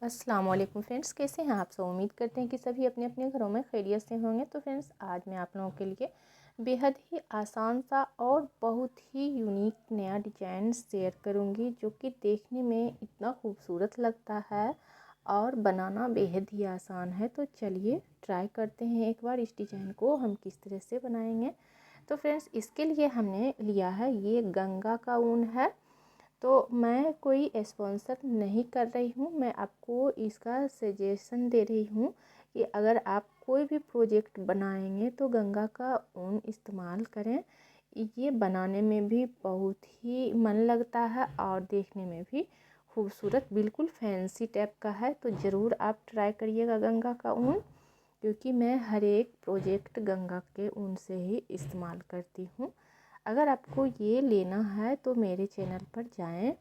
अस्सलाम वालेकुम फ्रेंड्स, कैसे हैं आप सब। उम्मीद करते हैं कि सभी अपने अपने घरों में खैरियत से होंगे। तो फ्रेंड्स, आज मैं आप लोगों के लिए बेहद ही आसान सा और बहुत ही यूनिक नया डिजाइन शेयर करूंगी, जो कि देखने में इतना खूबसूरत लगता है और बनाना बेहद ही आसान है। तो चलिए ट्राई करते हैं एक बार इस डिजाइन को हम किस तरह से बनाएंगे। तो फ्रेंड्स, इसके लिए हमने लिया है ये गंगा का ऊन है। तो मैं कोई स्पॉन्सर नहीं कर रही हूँ, मैं आपको इसका सजेशन दे रही हूँ कि अगर आप कोई भी प्रोजेक्ट बनाएंगे तो गंगा का ऊन इस्तेमाल करें। ये बनाने में भी बहुत ही मन लगता है और देखने में भी खूबसूरत बिल्कुल फैंसी टाइप का है। तो ज़रूर आप ट्राई करिएगा गंगा का ऊन, क्योंकि मैं हर एक प्रोजेक्ट गंगा के ऊन से ही इस्तेमाल करती हूँ। अगर आपको ये लेना है तो मेरे चैनल पर जाएं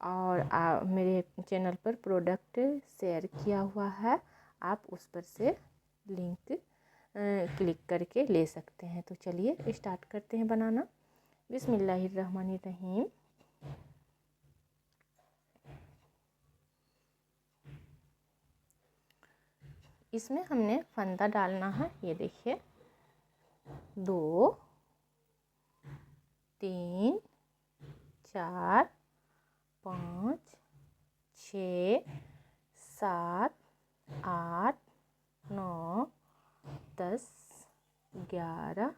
और मेरे चैनल पर प्रोडक्ट शेयर किया हुआ है, आप उस पर से लिंक क्लिक करके ले सकते हैं। तो चलिए स्टार्ट करते हैं बनाना। बिस्मिल्लाहिर्रहमानिर्रहीम। इसमें हमने फंदा डालना है, ये देखिए 2 3 4 5 6 7 8 9 10 11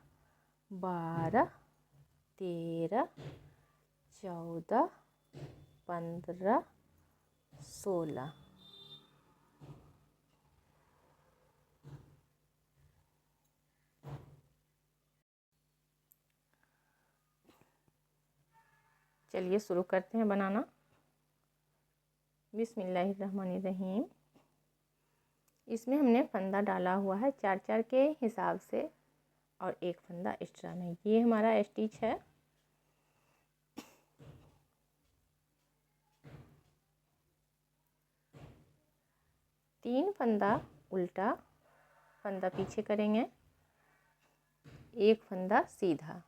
12 13 14 15 16। चलिए शुरू करते हैं बनाना। बिस्मिल्लाहिर्रहमानिर्रहीम। इसमें हमने फंदा डाला हुआ है 4-4 के हिसाब से और एक फंदा एक्स्ट्रा में। ये हमारा स्टिच है। तीन फंदा उल्टा, फंदा पीछे करेंगे, एक फंदा सीधा,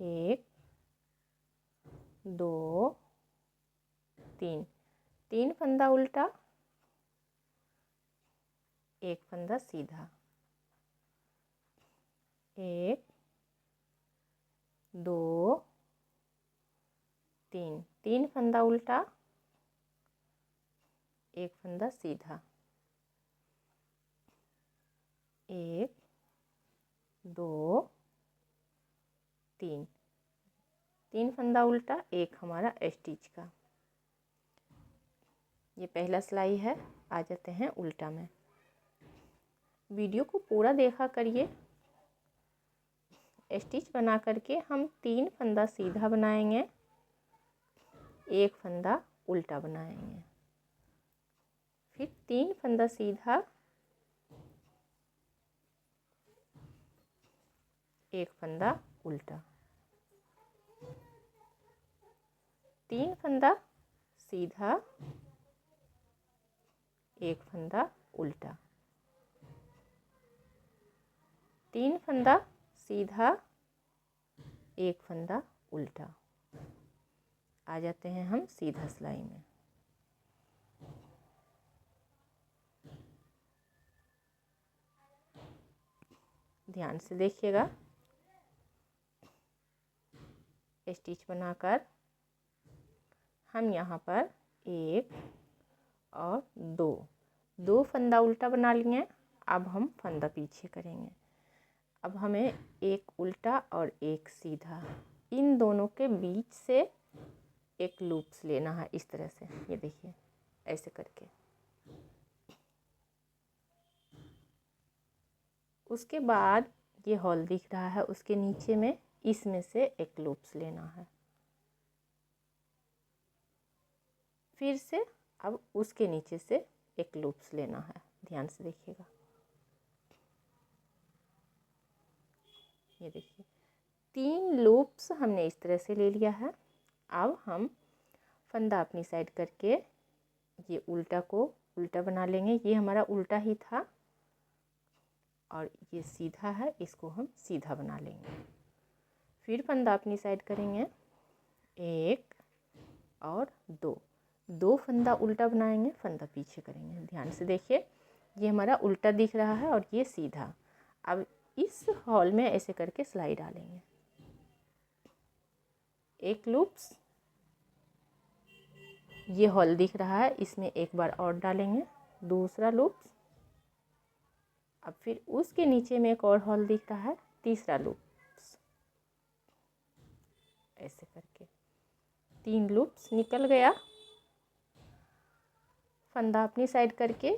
1 2 3, 3 फंदा उल्टा, एक फंदा सीधा, 1 2 3, 3 फंदा उल्टा, एक फंदा सीधा, 1 2 3, 3 फंदा उल्टा, एक हमारा स्टिच का। ये पहला सिलाई है। आ जाते हैं उल्टा में। वीडियो को पूरा देखा करिए। स्टिच बना करके हम 3 फंदा सीधा बनाएंगे, एक फंदा उल्टा बनाएंगे, फिर 3 फंदा सीधा, एक फंदा उल्टा, 3 फंदा सीधा, एक फंदा उल्टा, 3 फंदा सीधा, एक फंदा उल्टा। आ जाते हैं हम सीधा सिलाई में। ध्यान से देखिएगा। स्टिच बनाकर हम यहाँ पर 1 और 2 फंदा उल्टा बना लिए। अब हम फंदा पीछे करेंगे। अब हमें एक उल्टा और एक सीधा, इन दोनों के बीच से एक लूप्स लेना है इस तरह से। ये देखिए ऐसे करके। उसके बाद ये हॉल दिख रहा है, उसके नीचे में इसमें से एक लूप्स लेना है। फिर से अब उसके नीचे से एक लूप्स लेना है। ध्यान से देखिएगा। ये देखिए 3 लूप्स हमने इस तरह से ले लिया है। अब हम फंदा अपनी साइड करके ये उल्टा को उल्टा बना लेंगे। ये हमारा उल्टा ही था और ये सीधा है, इसको हम सीधा बना लेंगे। फिर फंदा अपनी साइड करेंगे, 1 और 2, 2 फंदा उल्टा बनाएंगे, फंदा पीछे करेंगे। ध्यान से देखिए, ये हमारा उल्टा दिख रहा है और ये सीधा। अब इस हॉल में ऐसे करके सिलाई डालेंगे, एक लूप्स, ये हॉल दिख रहा है, इसमें एक बार और डालेंगे, दूसरा लूप्स। अब फिर उसके नीचे में एक और हॉल दिख रहा है, तीसरा लूप्स। ऐसे करके 3 लूप्स निकल गया। फंदा अपनी साइड करके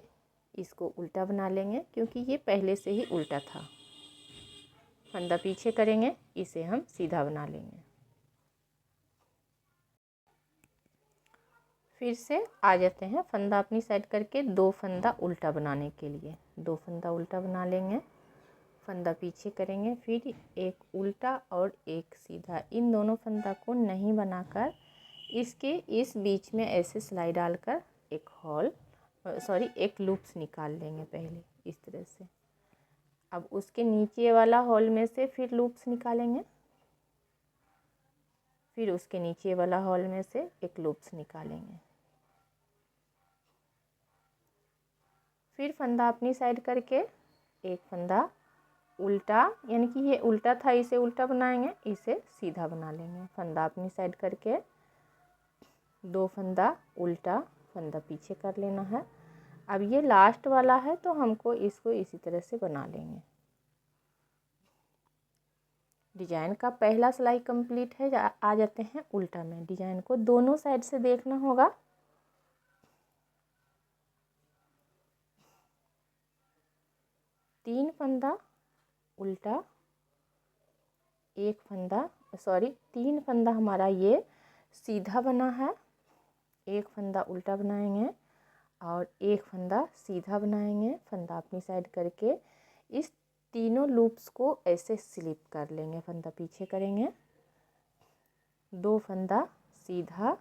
इसको उल्टा बना लेंगे, क्योंकि ये पहले से ही उल्टा था। फंदा पीछे करेंगे, इसे हम सीधा बना लेंगे। फिर से आ जाते हैं, फंदा अपनी साइड करके 2 फंदा उल्टा बनाने के लिए 2 फंदा उल्टा बना लेंगे, फंदा पीछे करेंगे, फिर एक उल्टा और एक सीधा। इन दोनों फंदा को नहीं बनाकर इसके इस बीच में ऐसे सिलाई डालकर एक हॉल एक लूप्स निकाल लेंगे पहले, इस तरह से। अब उसके नीचे वाला हॉल में से फिर लूप्स निकालेंगे, फिर उसके नीचे वाला हॉल में से एक लूप्स निकालेंगे। फिर फंदा अपनी साइड करके एक फंदा उल्टा, यानी कि ये उल्टा था, इसे उल्टा बनाएंगे, इसे सीधा बना लेंगे। फंदा अपनी साइड करके 2 फंदा उल्टा, फंदा पीछे कर लेना है। अब ये लास्ट वाला है तो हमको इसको इसी तरह से बना लेंगे। डिजाइन का पहला सिलाई कंप्लीट है। आ जाते हैं उल्टा में। डिजाइन को दोनों साइड से देखना होगा। तीन फंदा उल्टा, एक फंदा तीन फंदा हमारा ये सीधा बना है, एक फंदा उल्टा बनाएंगे और एक फंदा सीधा बनाएंगे। फंदा अपनी साइड करके इस तीनों लूप्स को ऐसे स्लिप कर लेंगे, फंदा पीछे करेंगे, 2 फंदा सीधा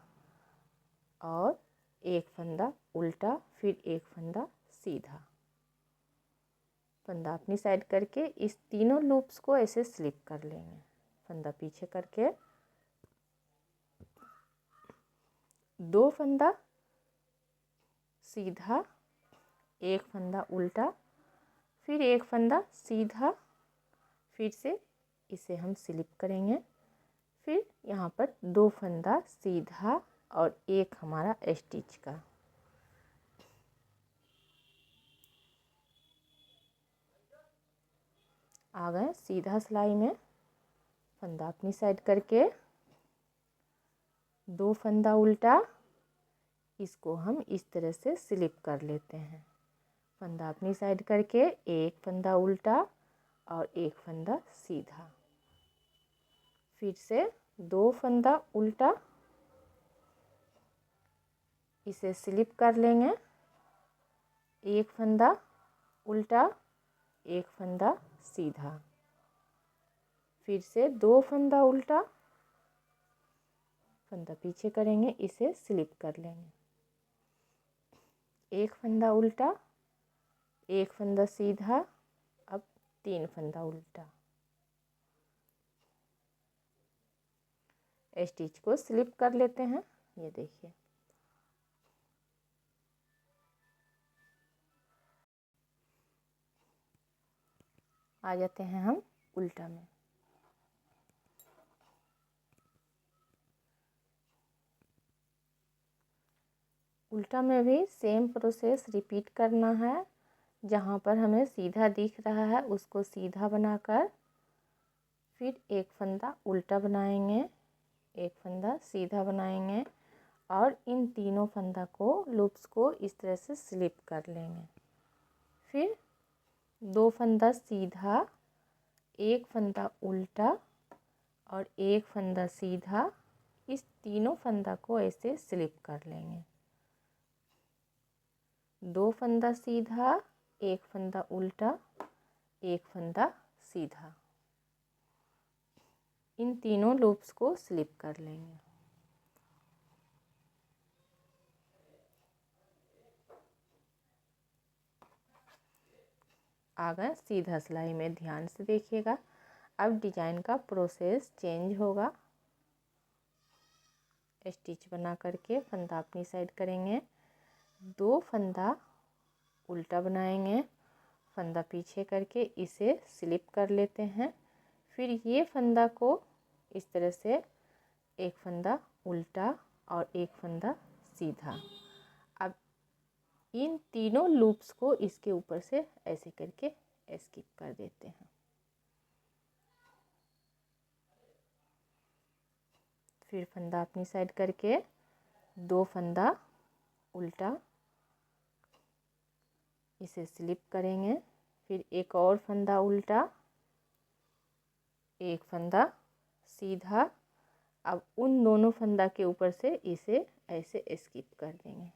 और एक फंदा उल्टा, फिर एक फंदा सीधा। फंदा अपनी साइड करके इस तीनों लूप्स को ऐसे स्लिप कर लेंगे, फंदा पीछे करके 2 फंदा सीधा, एक फंदा उल्टा, फिर एक फंदा सीधा, फिर से इसे हम स्लिप करेंगे। फिर यहाँ पर 2 फंदा सीधा और एक हमारा स्टिच का। आ गए सीधा सिलाई में। फंदा अपनी साइड करके 2 फंदा उल्टा, इसको हम इस तरह से स्लिप कर लेते हैं। फंदा अपनी साइड करके एक फंदा उल्टा और एक फंदा सीधा, फिर से 2 फंदा उल्टा, इसे स्लिप कर लेंगे, एक फंदा उल्टा, एक फंदा सीधा, फिर से 2 फंदा उल्टा, फंदा पीछे करेंगे, इसे स्लिप कर लेंगे, एक फंदा उल्टा, एक फंदा सीधा, अब 3 फंदा उल्टा। स्टिच को स्लिप कर लेते हैं, ये देखिए। आ जाते हैं हम उल्टा में। उल्टा में भी सेम प्रोसेस रिपीट करना है। जहाँ पर हमें सीधा दिख रहा है उसको सीधा बनाकर फिर एक फंदा उल्टा बनाएंगे, एक फंदा सीधा बनाएंगे और इन तीनों फंदा को लूप्स को इस तरह से स्लिप कर लेंगे। फिर 2 फंदा सीधा, एक फंदा उल्टा और एक फंदा सीधा, इस तीनों फंदा को ऐसे स्लिप कर लेंगे। 2 फंदा सीधा, एक फंदा उल्टा, एक फंदा सीधा, इन तीनों लूप्स को स्लिप कर लेंगे। आ गए सीधा सिलाई में। ध्यान से देखिएगा, अब डिजाइन का प्रोसेस चेंज होगा। स्टिच बना करके फंदा अपनी साइड करेंगे, 2 फंदा उल्टा बनाएंगे, फंदा पीछे करके इसे स्लिप कर लेते हैं। फिर ये फंदा को इस तरह से एक फंदा उल्टा और एक फंदा सीधा। अब इन तीनों लूप्स को इसके ऊपर से ऐसे करके स्किप कर देते हैं। फिर फंदा अपनी साइड करके 2 फंदा उल्टा इसे स्लिप करेंगे, फिर एक और फंदा उल्टा, एक फंदा सीधा। अब उन दोनों फंदा के ऊपर से इसे ऐसे स्किप कर देंगे।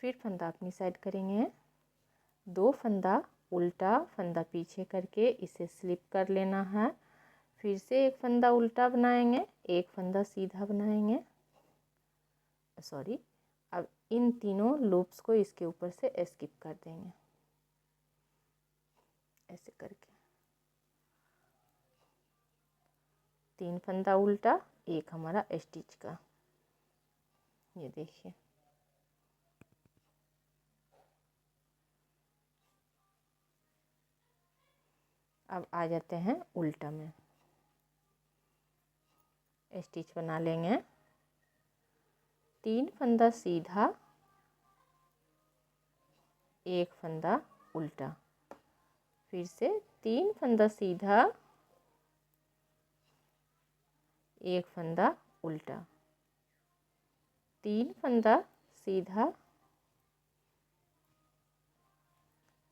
फिर फंदा अपनी साइड करेंगे, 2 फंदा उल्टा, फंदा पीछे करके इसे स्लिप कर लेना है। फिर से एक फंदा उल्टा बनाएंगे, एक फंदा सीधा बनाएंगे, सॉरी। अब इन तीनों लूप्स को इसके ऊपर से स्किप कर देंगे ऐसे करके। 3 फंदा उल्टा, एक हमारा स्टिच का, ये देखिए। अब आ जाते हैं उल्टा में, स्टिच बना लेंगे, 3 फंदा सीधा, एक फंदा उल्टा, फिर से 3 फंदा सीधा, एक फंदा उल्टा, 3 फंदा सीधा,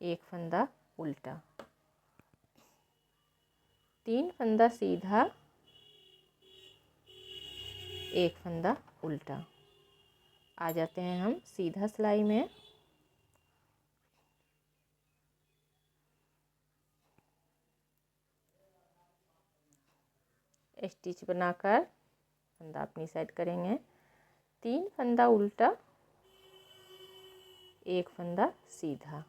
एक फंदा उल्टा, 3 फंदा सीधा, एक फंदा उल्टा। आ जाते हैं हम सीधा सिलाई में। स्टिच बनाकर फंदा अपनी साइड करेंगे, 3 फंदा उल्टा, एक फंदा सीधा,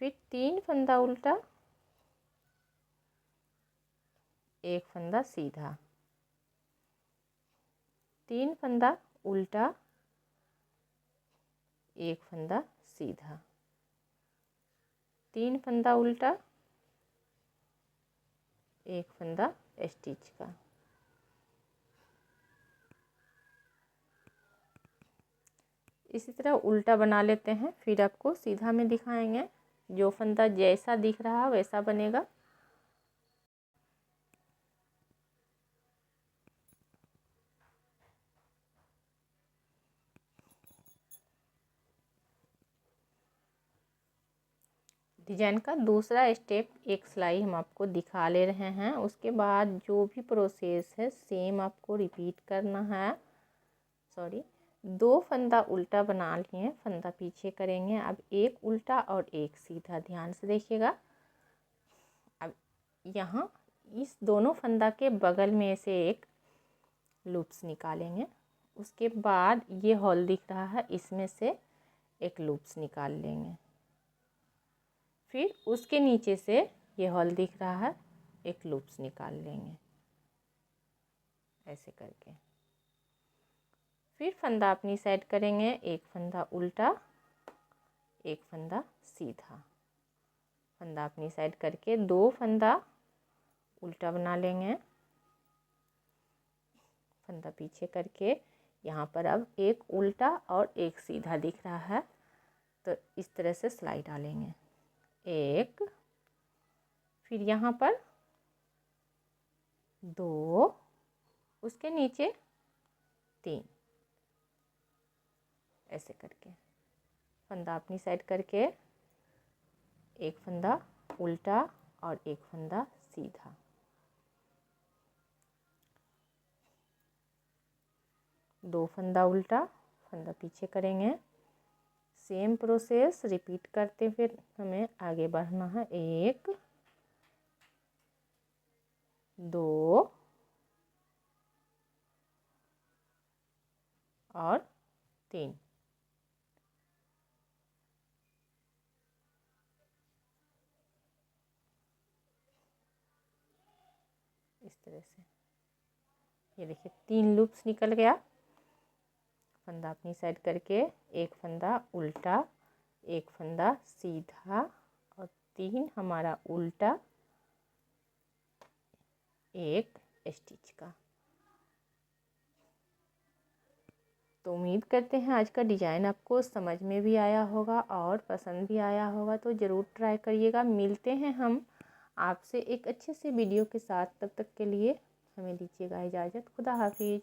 फिर 3 फंदा उल्टा, एक फंदा सीधा, 3 फंदा उल्टा, एक फंदा सीधा, 3 फंदा उल्टा, एक फंदा स्टिच का। इसी तरह उल्टा बना लेते हैं, फिर आपको सीधा में दिखाएंगे। जो फंदा जैसा दिख रहा वैसा बनेगा। डिजाइन का दूसरा स्टेप, एक सिलाई हम आपको दिखा ले रहे हैं, उसके बाद जो भी प्रोसेस है सेम आपको रिपीट करना है। सॉरी, 2 फंदा उल्टा बना लिए, फंदा पीछे करेंगे। अब एक उल्टा और एक सीधा, ध्यान से देखिएगा। अब यहाँ इस दोनों फंदा के बगल में से एक लूप्स निकालेंगे। उसके बाद ये हॉल दिख रहा है, इसमें से एक लूप्स निकाल लेंगे। फिर उसके नीचे से ये हॉल दिख रहा है, एक लूप्स निकाल लेंगे ऐसे करके। फिर फंदा अपनी साइड करेंगे, एक फंदा उल्टा, एक फंदा सीधा, फंदा अपनी साइड करके 2 फंदा उल्टा बना लेंगे, फंदा पीछे करके यहाँ पर अब एक उल्टा और एक सीधा दिख रहा है, तो इस तरह से सिलाई डालेंगे। एक, फिर यहाँ पर 2, उसके नीचे 3, ऐसे करके फंदा अपनी साइड करके एक फंदा उल्टा और एक फंदा सीधा, दो फंदा उल्टा, फंदा पीछे करेंगे। सेम प्रोसेस रिपीट करते हुए हमें आगे बढ़ना है। 1, 2 और 3। इस तरह से। ये देखिए 3 लूप्स निकल गया। फंदा अपनी साइड करके एक फंदा उल्टा, एक फंदा सीधा और 3 हमारा उल्टा, एक स्टिच का। तो उम्मीद करते हैं आज का डिज़ाइन आपको समझ में भी आया होगा और पसंद भी आया होगा। तो ज़रूर ट्राई करिएगा। मिलते हैं हम आपसे एक अच्छे से वीडियो के साथ। तब तक के लिए हमें दीजिएगा इजाज़त। खुदा हाफिज़।